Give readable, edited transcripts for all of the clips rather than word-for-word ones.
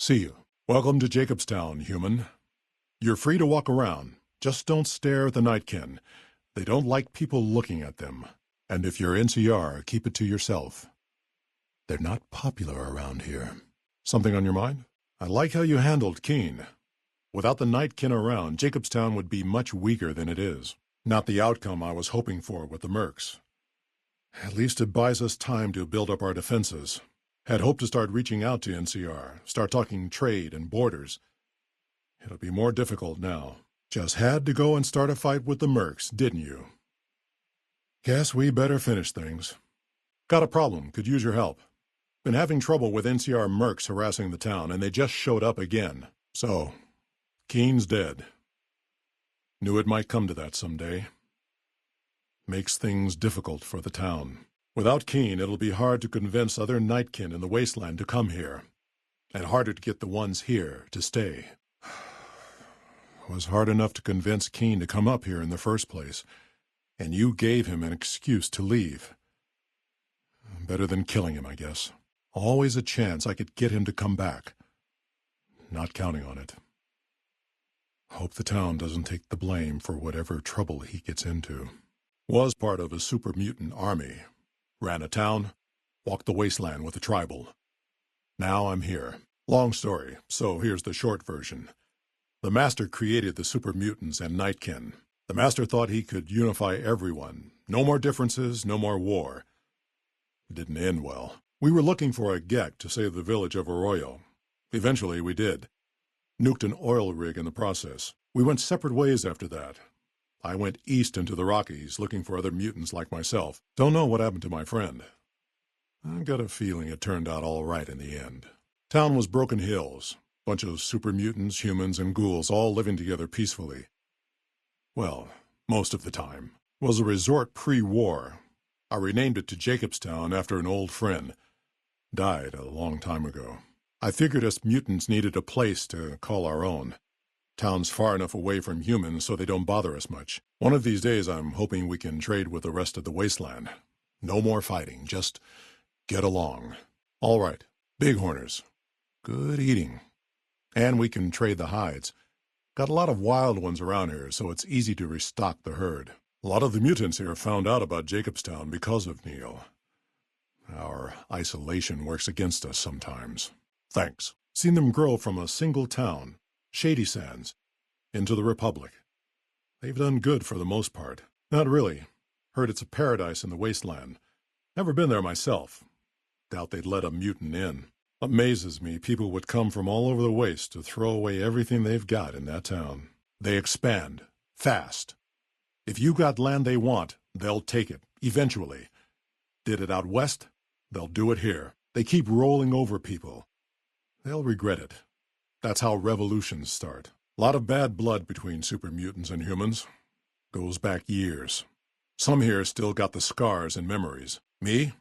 See you. Welcome to Jacobstown, human. You're free to walk around. Just don't stare at the Nightkin. They don't like people looking at them. And if you're NCR, keep it to yourself. They're not popular around here. Something on your mind? I like how you handled Keen. Without the Nightkin around, Jacobstown would be much weaker than it is. Not the outcome I was hoping for with the Mercs. At least it buys us time to build up our defenses. Had hoped to start reaching out to NCR, start talking trade and borders. It'll be more difficult now. Just had to go and start a fight with the Mercs, didn't you? Guess we better finish things. Got a problem, could use your help. Been having trouble with NCR Mercs harassing the town, and they just showed up again. So, Keen's dead. Knew it might come to that someday. Makes things difficult for the town. Without Keen, it'll be hard to convince other Nightkin in the wasteland to come here, and harder to get the ones here to stay. It was hard enough to convince Keen to come up here in the first place, and you gave him an excuse to leave. Better than killing him, I guess. Always a chance I could get him to come back. Not counting on it. Hope the town doesn't take the blame for whatever trouble he gets into. Was part of a super mutant army. Ran a town, walked the wasteland with a tribal. Now I'm here. Long story, so here's the short version. The Master created the super mutants and Nightkin. The Master thought he could unify everyone. No more differences, no more war. Didn't end well. We were looking for a Gek to save the village of Arroyo. Eventually we did. Nuked an oil rig in the process. We went separate ways after that. I went east into the Rockies, looking for other mutants like myself. Don't know what happened to my friend. I've got a feeling it turned out all right in the end. Town was Broken Hills. Bunch of super mutants, humans, and ghouls all living together peacefully. Well, most of the time. Was a resort pre-war. I renamed it to Jacobstown after an old friend. Died a long time ago. I figured us mutants needed a place to call our own. Town's far enough away from humans so they don't bother us much. One of these days I'm hoping we can trade with the rest of the wasteland. No more fighting, just get along. All right, bighorners. Good eating. And we can trade the hides. Got a lot of wild ones around here, so it's easy to restock the herd. A lot of the mutants here found out about Jacobstown because of Neil. Our isolation works against us sometimes. Thanks. Seen them grow from a single town, Shady Sands, into the Republic. They've done good for the most part. Not really. Heard it's a paradise in the wasteland. Never been there myself. Doubt they'd let a mutant in. Amazes me people would come from all over the waste to throw away everything they've got in that town. They expand. Fast. If you got land they want, they'll take it. Eventually. Did it out west? They'll do it here. They keep rolling over people. They'll regret it. That's how revolutions start. A lot of bad blood between super mutants and humans. Goes back years. Some here still got the scars and memories. Me?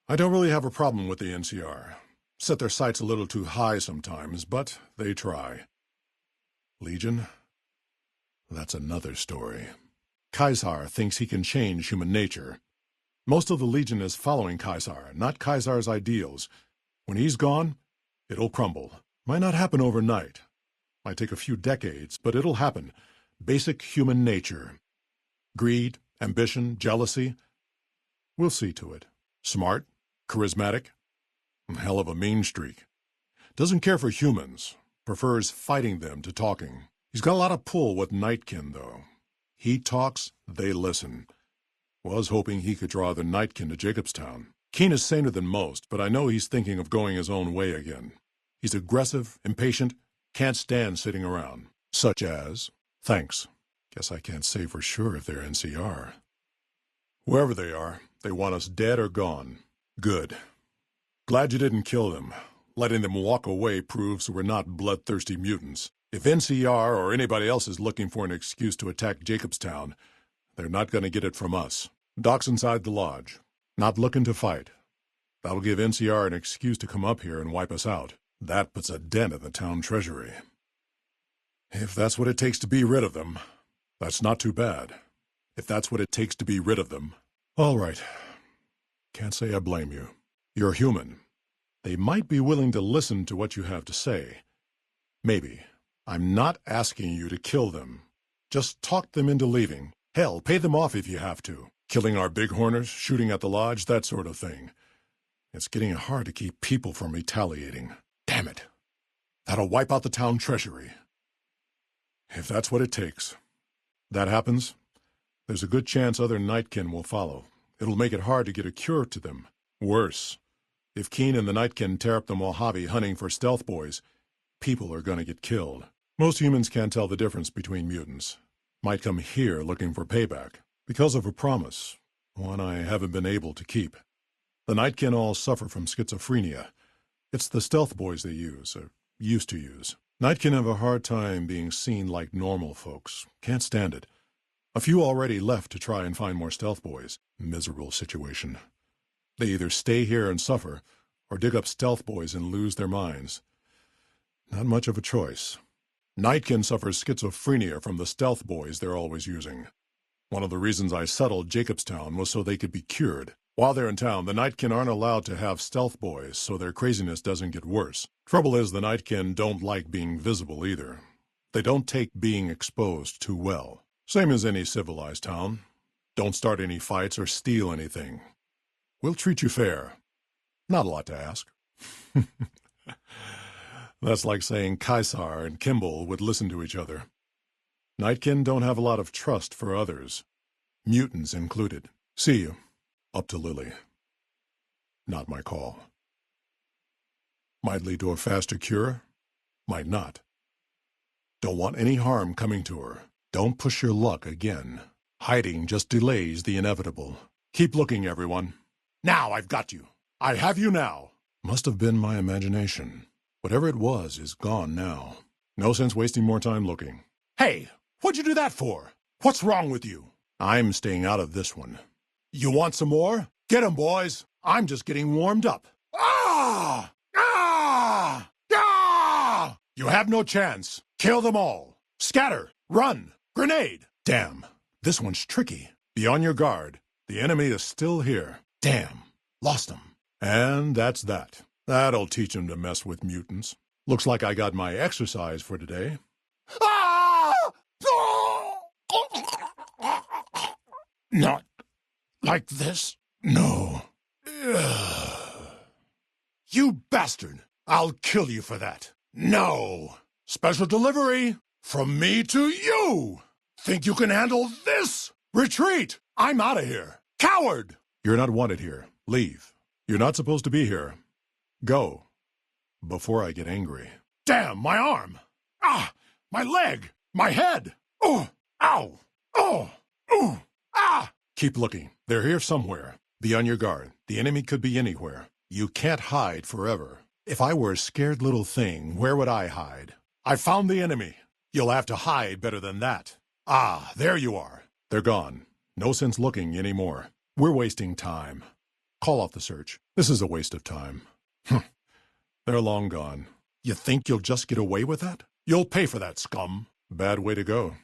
I don't really have a problem with the NCR. Set their sights a little too high sometimes, but they try. Legion? That's another story. Kaisar thinks he can change human nature. Most of the Legion is following Kaisar, not Kaisar's ideals. When he's gone, it'll crumble. Might not happen overnight. Might take a few decades, but it'll happen. Basic human nature. Greed, ambition, jealousy. We'll see to it. Smart, charismatic, hell of a mean streak. Doesn't care for humans. Prefers fighting them to talking. He's got a lot of pull with Nightkin, though. He talks, they listen. Was hoping he could draw the Nightkin to Jacobstown. Keen is saner than most, but I know he's thinking of going his own way again. He's aggressive, impatient, can't stand sitting around. Such as, thanks. Guess I can't say for sure if they're NCR. Whoever they are, they want us dead or gone. Good. Glad you didn't kill them. Letting them walk away proves we're not bloodthirsty mutants. If NCR or anybody else is looking for an excuse to attack Jacobstown, they're not going to get it from us. Doc's inside the lodge. Not looking to fight. That'll give NCR an excuse to come up here and wipe us out. That puts a dent in the town treasury. If that's what it takes to be rid of them, that's not too bad. If that's what it takes to be rid of them, all right. Can't say I blame you. You're human. They might be willing to listen to what you have to say. Maybe. I'm not asking you to kill them. Just talk them into leaving. Hell, pay them off if you have to. Killing our bighorners, shooting at the lodge, that sort of thing. It's getting hard to keep people from retaliating. Damn it. That'll wipe out the town treasury. If that's what it takes. That happens, there's a good chance other Nightkin will follow. It'll make it hard to get a cure to them. Worse, if Keen and the Nightkin tear up the Mojave hunting for stealth boys, people are gonna get killed. Most humans can't tell the difference between mutants. Might come here looking for payback, because of a promise, one I haven't been able to keep. The Nightkin all suffer from schizophrenia. It's the stealth boys they use, or used to use. Nightkin have a hard time being seen like normal folks. Can't stand it. A few already left to try and find more stealth boys. Miserable situation. They either stay here and suffer, or dig up stealth boys and lose their minds. Not much of a choice. Nightkin suffers schizophrenia from the stealth boys they're always using. One of the reasons I settled Jacobstown was so they could be cured. While they're in town, the Nightkin aren't allowed to have stealth boys, so their craziness doesn't get worse. Trouble is, the Nightkin don't like being visible either. They don't take being exposed too well. Same as any civilized town. Don't start any fights or steal anything. We'll treat you fair. Not a lot to ask. That's like saying Caesar and Kimball would listen to each other. Nightkin don't have a lot of trust for others. Mutants included. See you. Up to Lily. Not my call. Might lead to a faster cure. Might not. Don't want any harm coming to her. Don't push your luck again. Hiding just delays the inevitable. Keep looking, everyone. Now I've got you. I have you now. Must have been my imagination. Whatever it was is gone now. No sense wasting more time looking. Hey, what'd you do that for? What's wrong with you? I'm staying out of this one. You want some more? Get 'em, boys. I'm just getting warmed up. Ah! Ah! Ah! You have no chance. Kill them all. Scatter. Run. Grenade. Damn. This one's tricky. Be on your guard. The enemy is still here. Damn. Lost 'em. And that's that. That'll teach 'em to mess with mutants. Looks like I got my exercise for today. Ah! Not like this. No. You bastard! I'll kill you for that. No! Special delivery from me to you! Think you can handle this? Retreat! I'm out of here. Coward! You're not wanted here. Leave. You're not supposed to be here. Go. Before I get angry. Damn, my arm! Ah! My leg! My head! Oh! Ow! Oh! Ooh! Ah! Keep looking. They're here somewhere. Be on your guard. The enemy could be anywhere. You can't hide forever. If I were a scared little thing, where would I hide? I found the enemy. You'll have to hide better than that. Ah, there you are. They're gone. No sense looking anymore. We're wasting time. Call off the search. This is a waste of time. They're long gone. You think you'll just get away with that? You'll pay for that, scum. Bad way to go.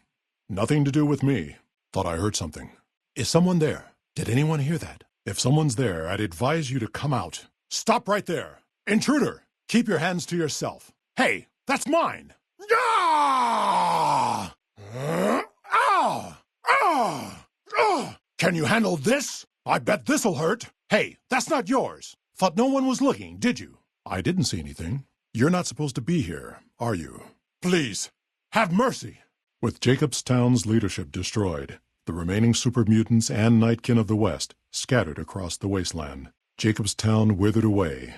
Nothing to do with me. Thought I heard something. Is someone there? Did anyone hear that? If someone's there, I'd advise you to come out. Stop right there. Intruder, keep your hands to yourself. Hey, that's mine. Ah! Ah! Ah! Ah! Can you handle this? I bet this'll hurt. Hey, that's not yours. Thought no one was looking, did you? I didn't see anything. You're not supposed to be here, are you? Please, have mercy. With Jacobstown's leadership destroyed, the remaining super mutants and Nightkin of the West scattered across the wasteland. Jacobstown withered away,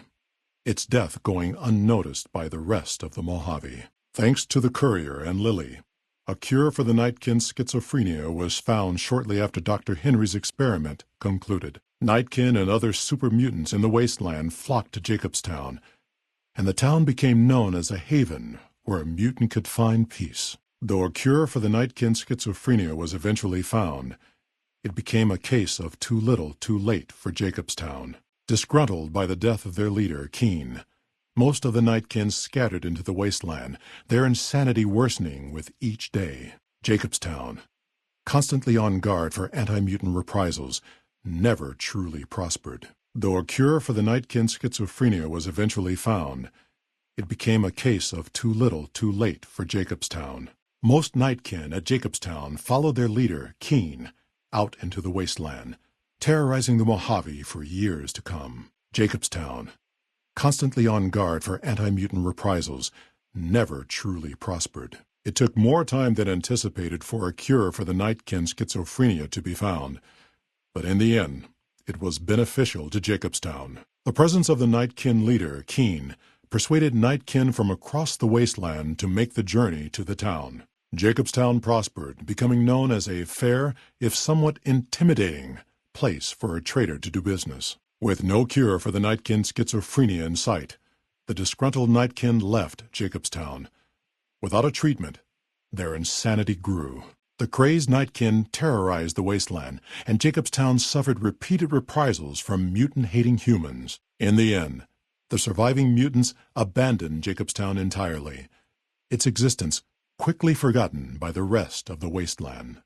its death going unnoticed by the rest of the Mojave. Thanks to the courier and Lily, a cure for the Nightkin's schizophrenia was found shortly after Dr. Henry's experiment concluded. Nightkin and other super mutants in the wasteland flocked to Jacobstown, and the town became known as a haven where a mutant could find peace. Though a cure for the Nightkin's schizophrenia was eventually found, it became a case of too little too late for Jacobstown. Disgruntled by the death of their leader, Keen, most of the Nightkin scattered into the wasteland, their insanity worsening with each day. Jacobstown, constantly on guard for anti-mutant reprisals, never truly prospered. Though a cure for the Nightkin schizophrenia was eventually found, it became a case of too little too late for Jacobstown. Most Nightkin at Jacobstown followed their leader, Keen, out into the wasteland, terrorizing the Mojave for years to come. Jacobstown, constantly on guard for anti-mutant reprisals, never truly prospered. It took more time than anticipated for a cure for the Nightkin schizophrenia to be found, but in the end, it was beneficial to Jacobstown. The presence of the Nightkin leader, Keen, persuaded Nightkin from across the wasteland to make the journey to the town. Jacobstown prospered, becoming known as a fair, if somewhat intimidating, place for a trader to do business. With no cure for the Nightkin schizophrenia in sight, the disgruntled Nightkin left Jacobstown. Without a treatment, their insanity grew. The crazed Nightkin terrorized the wasteland, and Jacobstown suffered repeated reprisals from mutant-hating humans. In the end, the surviving mutants abandoned Jacobstown entirely, its existence quickly forgotten by the rest of the wasteland.